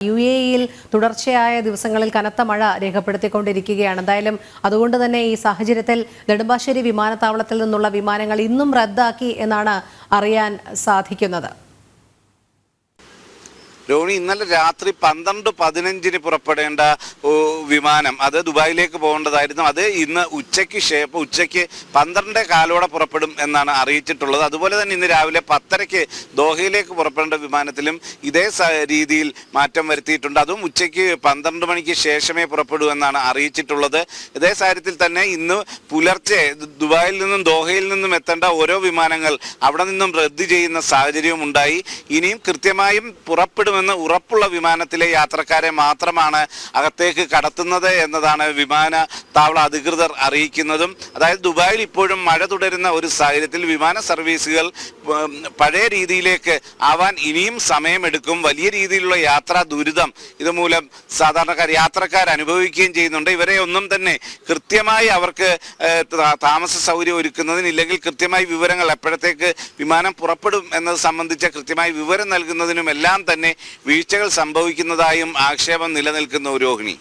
UAE-യിൽ തുടർച്ചയായ ദിവസങ്ങളിൽ കനത്ത മഴ രേഖപ്പെടുത്തിക്കൊണ്ടിരിക്കുകയാണ്. എന്തായാലും അതുകൊണ്ട് തന്നെ ഈ സാഹചര്യത്തിൽ നെടുമ്പാശ്ശേരി വിമാനത്താവളത്തിൽ നിന്നുള്ള വിമാനങ്ങൾ ഇന്നും റദ്ദാക്കി എന്നാണ് അറിയാൻ സാധിക്കുന്നത്. രോഹിണി, ഇന്നലെ രാത്രി 12:15 പുറപ്പെടേണ്ട വിമാനം അത് ദുബായിലേക്ക് പോകേണ്ടതായിരുന്നു. അത് ഇന്ന് ഉച്ചയ്ക്ക് 12:15 പുറപ്പെടും എന്നാണ് അറിയിച്ചിട്ടുള്ളത്. അതുപോലെ തന്നെ ഇന്ന് രാവിലെ 10:30 ദോഹയിലേക്ക് പുറപ്പെടേണ്ട വിമാനത്തിലും ഇതേ രീതിയിൽ മാറ്റം വരുത്തിയിട്ടുണ്ട്. അതും ഉച്ചയ്ക്ക് 12 മണിക്ക് ശേഷമേ പുറപ്പെടൂ എന്നാണ് അറിയിച്ചിട്ടുള്ളത്. ഇതേ സാഹചര്യത്തിൽ തന്നെ ഇന്ന് പുലർച്ചെ ദുബായിൽ നിന്നും ദോഹയിൽ നിന്നും എത്തേണ്ട ഓരോ വിമാനങ്ങൾ അവിടെ നിന്നും റദ്ദ് ചെയ്യുന്ന സാഹചര്യവും ഉണ്ടായി. ഇനിയും കൃത്യമായും പുറപ്പെടുമെന്ന് ഉറപ്പുള്ള വിമാനത്തിലെ യാത്രക്കാരെ മാത്രമാണ് അകത്തേക്ക് കടത്തുന്നത് എന്നതാണ് വിമാനത്താവള അധികൃതർ അറിയിക്കുന്നതും. അതായത് ദുബായിൽ ഇപ്പോഴും മഴ തുടരുന്ന ഒരു സാഹചര്യത്തിൽ വിമാന സർവീസുകൾ പഴയ രീതിയിലേക്ക് ആവാൻ ഇനിയും സമയമെടുക്കും. വലിയ രീതിയിലുള്ള യാത്രാ ദുരിതം ഇതുമൂലം യാത്രക്കാർ അനുഭവിക്കുകയും ചെയ്യുന്നുണ്ട്. ഇവരെ ഒന്നും തന്നെ കൃത്യമായി അവർക്ക് താമസ സൗകര്യം ഒരുക്കുന്നതിന് ഇല്ലെങ്കിൽ കൃത്യമായി വിവരങ്ങൾ എപ്പോഴത്തേക്ക് വിമാനം പുറപ്പെടും എന്നത് സംബന്ധിച്ച കൃത്യമായി വിവരം നൽകുന്നതിനുമെല്ലാം തന്നെ വീഴ്ചകൾ സംഭവിക്കുന്നതായും ആക്ഷേപം നിലനിൽക്കുന്നു. രോഹിണി.